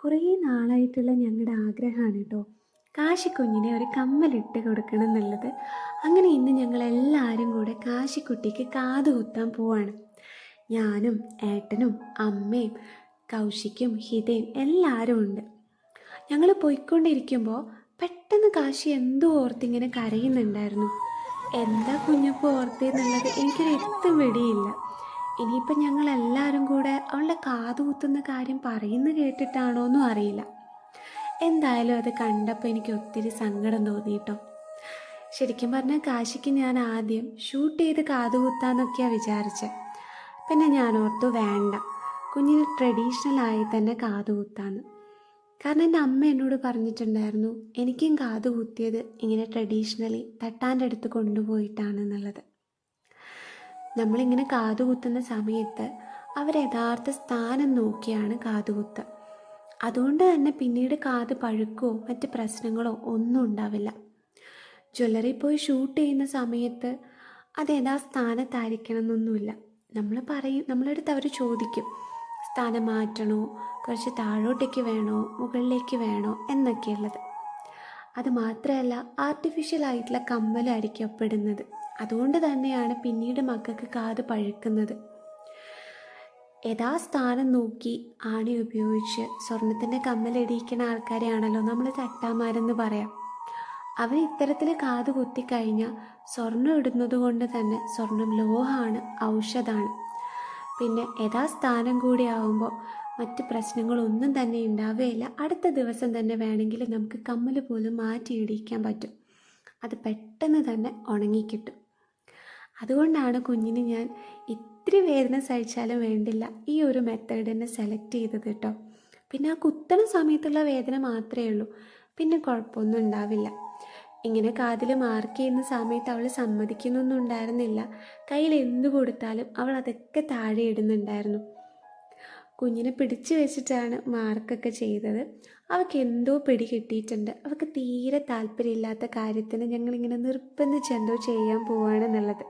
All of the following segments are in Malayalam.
കുറേ നാളായിട്ടുള്ള ഞങ്ങളുടെ ആഗ്രഹമാണ് കേട്ടോ, കാശിക്കുഞ്ഞിനെ ഒരു കമ്മലിട്ട് കൊടുക്കണം എന്നുള്ളത്. അങ്ങനെ ഇന്ന് ഞങ്ങളെല്ലാവരും കൂടെ കാശിക്കുട്ടിക്ക് കാത് കുത്താൻ പോവാണ്. ഞാനും ഏട്ടനും അമ്മയും കൗശിക്കും ഹിതയും എല്ലാവരും ഉണ്ട്. ഞങ്ങൾ പോയിക്കൊണ്ടിരിക്കുമ്പോൾ പെട്ടെന്ന് കാശി എന്തോ ഓർത്തിങ്ങനെ കരയുന്നുണ്ടായിരുന്നു. എന്താ കുഞ്ഞപ്പോൾ ഓർത്തേന്നുള്ളത് എനിക്കൊരു എത്തും വെടിയില്ല. ഇനിയിപ്പം ഞങ്ങളെല്ലാവരും കൂടെ അവളുടെ കാത് കുത്തുന്ന കാര്യം പറയുന്ന കേട്ടിട്ടാണോന്നും അറിയില്ല. എന്തായാലും അത് കണ്ടപ്പോൾ എനിക്ക് ഒത്തിരി സങ്കടം തോന്നിയിട്ടോ. ശരിക്കും പറഞ്ഞാൽ കാശിക്ക് ഞാൻ ആദ്യം ഷൂട്ട് ചെയ്ത് കാത് കുത്താന്നൊക്കെയാണ് വിചാരിച്ചത്. പിന്നെ ഞാൻ ഓർത്തു വേണ്ട, കുഞ്ഞിന് ട്രഡീഷണലായി തന്നെ കാത് കുത്താന്ന്. കാരണം എൻ്റെ അമ്മ എന്നോട് പറഞ്ഞിട്ടുണ്ടായിരുന്നു എനിക്കും കാത് കുത്തിയത് ഇങ്ങനെ ട്രഡീഷണലി തട്ടാൻ്റെ അടുത്ത് കൊണ്ടുപോയിട്ടാണെന്നുള്ളത്. നമ്മളിങ്ങനെ കാത് കുത്തുന്ന സമയത്ത് അവർ യഥാർത്ഥ സ്ഥാനം നോക്കിയാണ് കാത് കുത്തുക. അതുകൊണ്ട് തന്നെ പിന്നീട് കാത് പഴുക്കോ മറ്റ് പ്രശ്നങ്ങളോ ഒന്നും ഉണ്ടാവില്ല. ജ്വല്ലറി പോയി ഷൂട്ട് ചെയ്യുന്ന സമയത്ത് അത് സ്ഥാനത്തായിരിക്കണം എന്നൊന്നുമില്ല. നമ്മളടുത്ത് അവർ ചോദിക്കും സ്ഥാനം മാറ്റണോ, കുറച്ച് താഴോട്ടേക്ക് വേണോ, മുകളിലേക്ക് വേണോ എന്നൊക്കെയുള്ളത്. അത് മാത്രമല്ല, ആർട്ടിഫിഷ്യലായിട്ടുള്ള കമ്മലായിരിക്കും ഒപ്പിടുന്നത്. അതുകൊണ്ട് തന്നെയാണ് പിന്നീട് മക്കൾക്ക് കാത് പഴുക്കുന്നത്. സ്ഥാനം നോക്കി ആണി ഉപയോഗിച്ച് സ്വർണത്തിൻ്റെ കമ്മലിടിയിക്കുന്ന ആൾക്കാരെയാണല്ലോ നമ്മൾ തട്ടാമാരെന്ന് പറയാം. അവർ ഇത്തരത്തിൽ കാത് കുത്തിക്കഴിഞ്ഞാൽ സ്വർണം ഇടുന്നത് കൊണ്ട് തന്നെ സ്വർണം ലോഹമാണ്, ഔഷധമാണ്. പിന്നെ സ്ഥാനം കൂടി ആവുമ്പോൾ മറ്റ് പ്രശ്നങ്ങളൊന്നും തന്നെ ഉണ്ടാവുകയില്ല. അടുത്ത ദിവസം തന്നെ വേണമെങ്കിൽ നമുക്ക് കമ്മൽ പോലും മാറ്റിയിടിക്കാൻ പറ്റും. അത് പെട്ടെന്ന് തന്നെ ഉണങ്ങിക്കിട്ടും. അതുകൊണ്ടാണ് കുഞ്ഞിന് ഞാൻ ഇത്തിരി വേദന സഹിച്ചാലും വേണ്ടില്ല ഈ ഒരു മെത്തേഡ് തന്നെ സെലക്ട് ചെയ്തത് കേട്ടോ. പിന്നെ ആ കുത്തണ സമയത്തുള്ള വേദന മാത്രമേ ഉള്ളൂ, പിന്നെ കുഴപ്പമൊന്നും ഉണ്ടാവില്ല. ഇങ്ങനെ കാതിൽ മാർക്ക് ചെയ്യുന്ന സമയത്ത് അവൾ സമ്മതിക്കുന്നൊന്നും ഉണ്ടായിരുന്നില്ല. കയ്യിൽ എന്ത് കൊടുത്താലും അവൾ അതൊക്കെ താഴെ ഇടുന്നുണ്ടായിരുന്നു. കുഞ്ഞിനെ പിടിച്ചു വെച്ചിട്ടാണ് മാർക്കൊക്കെ ചെയ്തത്. അവൾക്ക് എന്തോ പിടി കിട്ടിയിട്ടുണ്ട്. അവൾക്ക് തീരെ താല്പര്യമില്ലാത്ത കാര്യത്തിന് ഞങ്ങളിങ്ങനെ നിർബന്ധിച്ച് എന്തോ ചെയ്യാൻ പോവുകയാണെന്നുള്ളത്.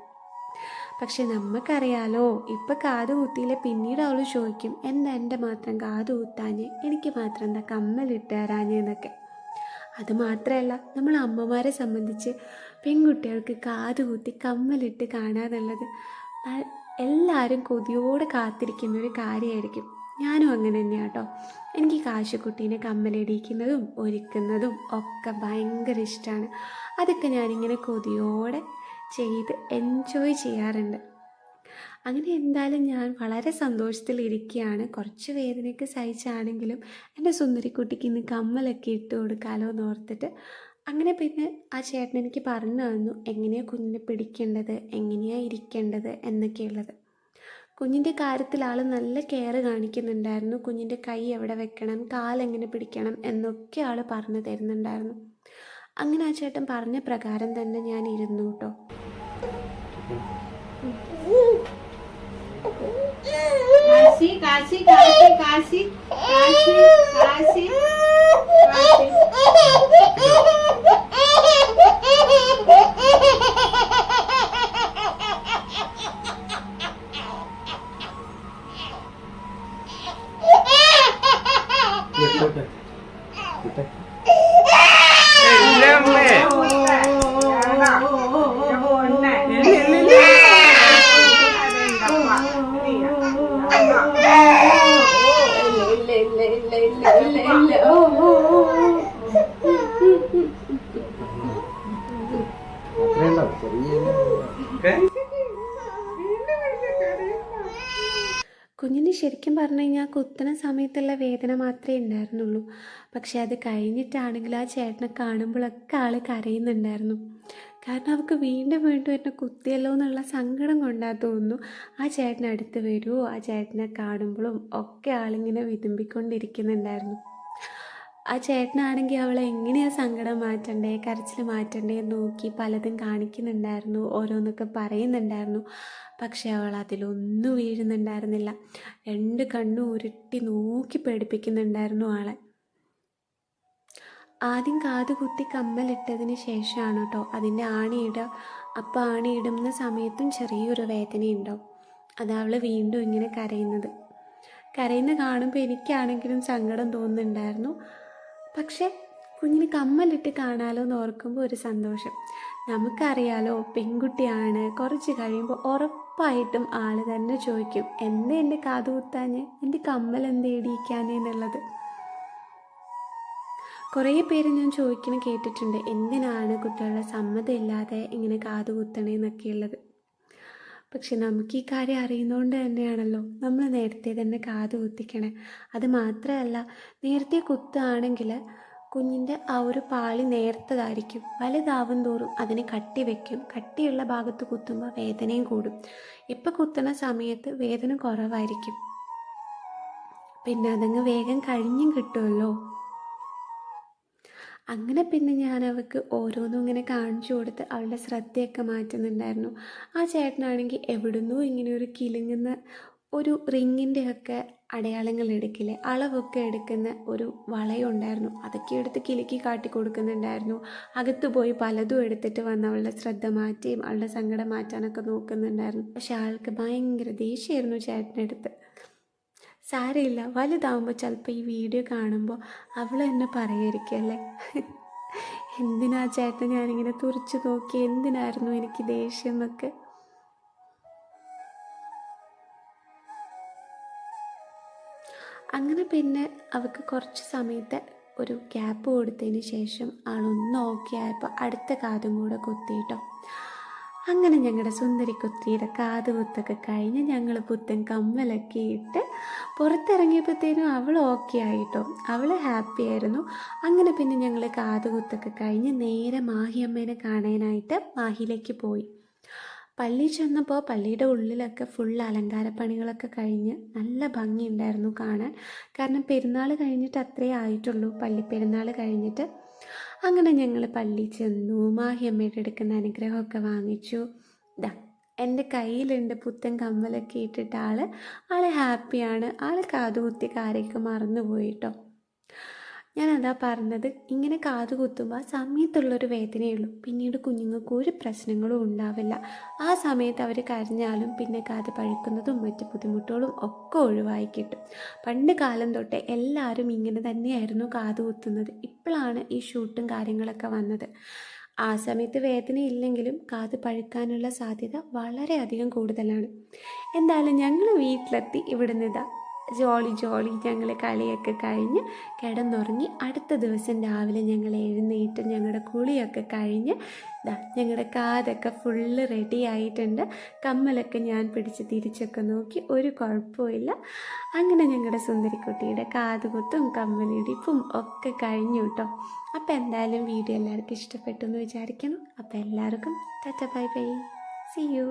പക്ഷെ നമുക്കറിയാലോ, ഇപ്പം കാത് കുത്തിയില്ല പിന്നീട് അവൾ ചോദിക്കും എന്താ എൻ്റെ മാത്രം കാത് കുത്താഞ്ഞ്, എനിക്ക് മാത്രം എന്താ കമ്മലിട്ട് തരാഞ്ഞെന്നൊക്കെ. അതുമാത്രമല്ല, നമ്മൾ അമ്മമാരെ സംബന്ധിച്ച് പെൺകുട്ടികൾക്ക് കാത് കുത്തി കമ്മലിട്ട് കാണാന്നുള്ളത് എല്ലാവരും കൊതിയോടെ കാത്തിരിക്കുന്നൊരു കാര്യമായിരിക്കും. ഞാനും അങ്ങനെ തന്നെയാണ് കേട്ടോ. എനിക്ക് കാശുക്കുട്ടീനെ കമ്മലിടിക്കുന്നതും ഒരുക്കുന്നതും ഒക്കെ ഭയങ്കര ഇഷ്ടമാണ്. അതൊക്കെ ഞാനിങ്ങനെ കൊതിയോടെ ചെയ്ത് എൻജോയ് ചെയ്യാറുണ്ട്. അങ്ങനെ എന്തായാലും ഞാൻ വളരെ സന്തോഷത്തിലിരിക്കുകയാണ്. കുറച്ച് വേദനയൊക്കെ സഹിച്ചാണെങ്കിലും എൻ്റെ സുന്ദരിക്കുട്ടിക്ക് ഇന്ന് കമ്മലൊക്കെ ഇട്ട് കൊടുക്കാമല്ലോ എന്ന് ഓർത്തിട്ട്. അങ്ങനെ പിന്നെ ആ ചേട്ടൻ എനിക്ക് പറഞ്ഞു തന്നു എങ്ങനെയാണ് കുഞ്ഞിനെ പിടിക്കേണ്ടത്, എങ്ങനെയാണ് ഇരിക്കേണ്ടത് എന്നൊക്കെയുള്ളത്. കുഞ്ഞിൻ്റെ കാര്യത്തിൽ ആൾ നല്ല കെയർ കാണിക്കുന്നുണ്ടായിരുന്നു. കുഞ്ഞിൻ്റെ കൈ എവിടെ വെക്കണം, കാലെങ്ങനെ പിടിക്കണം എന്നൊക്കെ ആൾ പറഞ്ഞു തരുന്നുണ്ടായിരുന്നു. അങ്ങനെ ആ ചേട്ടൻ പറഞ്ഞ പ്രകാരം തന്നെ ഞാൻ ഇരുന്നു കേട്ടോ. കാശി കാശി കാശി കാശി കാശി കാശി കുഞ്ഞിന് ശരിക്കും പറഞ്ഞു കഴിഞ്ഞാൽ കുത്തുന്ന സമയത്തുള്ള വേദന മാത്രമേ ഉണ്ടായിരുന്നുള്ളൂ. പക്ഷെ അത് കഴിഞ്ഞിട്ടാണെങ്കിൽ ആ ചേട്ടനെ കാണുമ്പോഴൊക്കെ ആൾ കരയുന്നുണ്ടായിരുന്നു. കാരണം അവൾക്ക് വീണ്ടും വീണ്ടും എന്നെ കുത്തിയല്ലോ എന്നുള്ള സങ്കടം കൊണ്ടാ തോന്നുന്നു ആ ചേട്ടൻ അടുത്ത് വരുമോ, ആ ചേട്ടനെ കാണുമ്പോഴും ഒക്കെ ആളിങ്ങനെ വിതുമ്പിക്കൊണ്ടിരിക്കുന്നുണ്ടായിരുന്നു. ആ ചേട്ടനാണെങ്കിൽ അവളെ എങ്ങനെയാണ് സങ്കടം മാറ്റണ്ടേ, കരച്ചിൽ മാറ്റണ്ടേ എന്ന് നോക്കി പലതും കാണിക്കുന്നുണ്ടായിരുന്നു, ഓരോന്നൊക്കെ പറയുന്നുണ്ടായിരുന്നു. പക്ഷെ അവൾ അതിലൊന്നും വീഴുന്നുണ്ടായിരുന്നില്ല. രണ്ട് കണ്ണും ഉരുട്ടി നോക്കി പേടിപ്പിക്കുന്നുണ്ടായിരുന്നു ആളെ. ആദ്യം കാത് കുത്തി കമ്മലിട്ടതിന് ശേഷമാണ് കേട്ടോ അതിൻ്റെ ആണിയിടുക. അപ്പോൾ ആണിയിടുന്ന സമയത്തും ചെറിയൊരു വേദനയുണ്ടാവും. അത് അവൾ വീണ്ടും ഇങ്ങനെ കരയുന്നത്. കരയുന്ന കാണുമ്പോൾ എനിക്കാണെങ്കിലും സങ്കടം തോന്നുന്നുണ്ടായിരുന്നു. പക്ഷേ കുഞ്ഞിന് കമ്മലിട്ട് കാണാലോ എന്ന് ഓർക്കുമ്പോൾ ഒരു സന്തോഷം. നമുക്കറിയാലോ, പെൺകുട്ടിയാണ്, കുറച്ച് കഴിയുമ്പോൾ ഉറപ്പായിട്ടും ആൾ തന്നെ ചോദിക്കും, എന്താ എൻ്റെ കാത് കുത്താഞ്ഞ്, എൻ്റെ കമ്മൽ എന്താ ഇടിയിക്കാഞ്ഞ് എന്നുള്ളത്. കുറേ പേര് ഞാൻ ചോദിക്കണം കേട്ടിട്ടുണ്ട്, എന്തിനാണ് കുട്ടികളുടെ സമ്മതമില്ലാതെ ഇങ്ങനെ കാത് കുത്തണേന്നൊക്കെയുള്ളത്. പക്ഷെ നമുക്ക് ഈ കാര്യം അറിയുന്നതുകൊണ്ട് തന്നെയാണല്ലോ നമ്മൾ നേരത്തെ തന്നെ കാത് കുത്തിക്കണേ. അത് മാത്രമല്ല, നേരത്തെ കുത്തുകയാണെങ്കിൽ കുഞ്ഞിൻ്റെ ആ ഒരു പാളി നേർത്തതായിരിക്കും. വലുതാവും തോറും അതിന് കട്ടി വയ്ക്കും. കട്ടിയുള്ള ഭാഗത്ത് കുത്തുമ്പോൾ വേദനയും കൂടും. ഇപ്പം കുത്തുന്ന സമയത്ത് വേദന കുറവായിരിക്കും, പിന്നെ അതങ്ങ് വേഗം കഴിഞ്ഞും കിട്ടുമല്ലോ. അങ്ങനെ പിന്നെ ഞാൻ അവൾക്ക് ഓരോന്നും ഇങ്ങനെ കാണിച്ചു കൊടുത്ത് അവളുടെ ശ്രദ്ധയൊക്കെ മാറ്റുന്നുണ്ടായിരുന്നു. ആ ചേട്ടനാണെങ്കിൽ എവിടുന്നോ ഇങ്ങനെ ഒരു കിലുങ്ങുന്ന ഒരു റിങ്ങിൻ്റെയൊക്കെ അടയാളങ്ങൾ എടുക്കില്ലേ, അളവൊക്കെ എടുക്കുന്ന ഒരു വളയുണ്ടായിരുന്നു. അതൊക്കെ എടുത്ത് കിലുക്കി കാട്ടി കൊടുക്കുന്നുണ്ടായിരുന്നു. അകത്ത് പോയി പലതും എടുത്തിട്ട് വന്ന് അവളുടെ ശ്രദ്ധ മാറ്റിയും അവളുടെ സങ്കടം മാറ്റാനൊക്കെ നോക്കുന്നുണ്ടായിരുന്നു. പക്ഷെ ആൾക്ക് ഭയങ്കര ദേഷ്യമായിരുന്നു ചേട്ടനെടുത്ത്. സാരമില്ല, വലുതാവുമ്പോൾ ചിലപ്പോൾ ഈ വീഡിയോ കാണുമ്പോൾ അവൾ എന്നെ പറയായിരിക്കല്ലേ, എന്തിനാ ചേട്ടൻ ഞാനിങ്ങനെ തുറിച്ചു നോക്കി, എന്തിനായിരുന്നു എനിക്ക് ദേഷ്യം എന്നൊക്കെ. അങ്ങനെ പിന്നെ അവൾക്ക് കുറച്ച് സമയത്തെ ഒരു ഗ്യാപ്പ് കൊടുത്തതിന് ശേഷം ആളൊന്ന് ഓക്കെ ആയപ്പോൾ അടുത്ത കാതും കൂടെ കുത്തിയിട്ടോ. അങ്ങനെ ഞങ്ങളുടെ സുന്ദരിക്കുത്തിയുടെ കാത് കുത്തൊക്കെ കഴിഞ്ഞ് ഞങ്ങൾ പുത്തൻ കമ്മലൊക്കെ ഇട്ട് പുറത്തിറങ്ങിയപ്പോഴത്തേനും അവൾ ഓക്കെ ആയിട്ടോ. അവൾ ഹാപ്പി ആയിരുന്നു. അങ്ങനെ പിന്നെ ഞങ്ങൾ കാത് കുത്തൊക്കെ കഴിഞ്ഞ് നേരെ മാഹിയമ്മേനെ കാണാനായിട്ട് മാഹിയിലേക്ക് പോയി. പള്ളി ചെന്നപ്പോൾ പള്ളിയുടെ ഉള്ളിലൊക്കെ ഫുൾ അലങ്കാരപ്പണികളൊക്കെ കഴിഞ്ഞ് നല്ല ഭംഗിയുണ്ടായിരുന്നു കാണാൻ. കാരണം പെരുന്നാൾ കഴിഞ്ഞിട്ട് അത്രേ ആയിട്ടുള്ളൂ, പള്ളിപ്പെരുന്നാൾ കഴിഞ്ഞിട്ട്. അങ്ങനെ ഞങ്ങൾ പള്ളി ചെന്നു, മാഹിയമ്മയുടെ എടുക്കുന്ന അനുഗ്രഹമൊക്കെ വാങ്ങിച്ചു. ഇതാ എൻ്റെ കയ്യിലുണ്ട് പുത്തൻ കമ്മലൊക്കെ ഇട്ടിട്ട് ആൾ ഹാപ്പിയാണ്. ആൾ കാതുകുത്തി കാര്യമൊക്കെ മറന്നുപോയിട്ടോ. ഞാനതാ പറഞ്ഞത്, ഇങ്ങനെ കാത് കുത്തുമ്പോൾ ആ സമയത്തുള്ളൊരു വേദനയുള്ളൂ, പിന്നീട് കുഞ്ഞുങ്ങൾക്ക് ഒരു പ്രശ്നങ്ങളും ഉണ്ടാവില്ല. ആ സമയത്ത് അവർ കരഞ്ഞാലും പിന്നെ കാത് പഴുക്കുന്നതും മറ്റ് ബുദ്ധിമുട്ടുകളും ഒക്കെ ഒഴിവായി കിട്ടും. പണ്ട് കാലം തൊട്ടേ എല്ലാവരും ഇങ്ങനെ തന്നെയായിരുന്നു കാത് കുത്തുന്നത്. ഇപ്പോഴാണ് ഈ ഷൂട്ടും കാര്യങ്ങളൊക്കെ വന്നത്. ആ സമയത്ത് വേദന ഇല്ലെങ്കിലും കാത് പഴുക്കാനുള്ള സാധ്യത വളരെയധികം കൂടുതലാണ്. എന്തായാലും ഞങ്ങൾ വീട്ടിലെത്തി. ഇവിടുന്ന് ഇതാ ജോളി ഞങ്ങൾ കളിയൊക്കെ കഴിഞ്ഞ് കിടന്നുറങ്ങി. അടുത്ത ദിവസം രാവിലെ ഞങ്ങൾ എഴുന്നേറ്റ് ഞങ്ങളുടെ കുളിയൊക്കെ കഴിഞ്ഞ് ഞങ്ങളുടെ കാതൊക്കെ ഫുള്ള് റെഡി ആയിട്ടുണ്ട്. കമ്മലൊക്കെ ഞാൻ പിടിച്ച് തിരിച്ചൊക്കെ നോക്കി, ഒരു കുഴപ്പമില്ല. അങ്ങനെ ഞങ്ങളുടെ സുന്ദരിക്കുട്ടിയുടെ കാതുകുത്തും കമ്മലിടിപ്പും ഒക്കെ കഴിഞ്ഞു കേട്ടോ. അപ്പോൾ എന്തായാലും വീഡിയോ എല്ലാവർക്കും ഇഷ്ടപ്പെട്ടു എന്ന് വിചാരിക്കണം. അപ്പോൾ എല്ലാവർക്കും ta-ta bye bye, see U.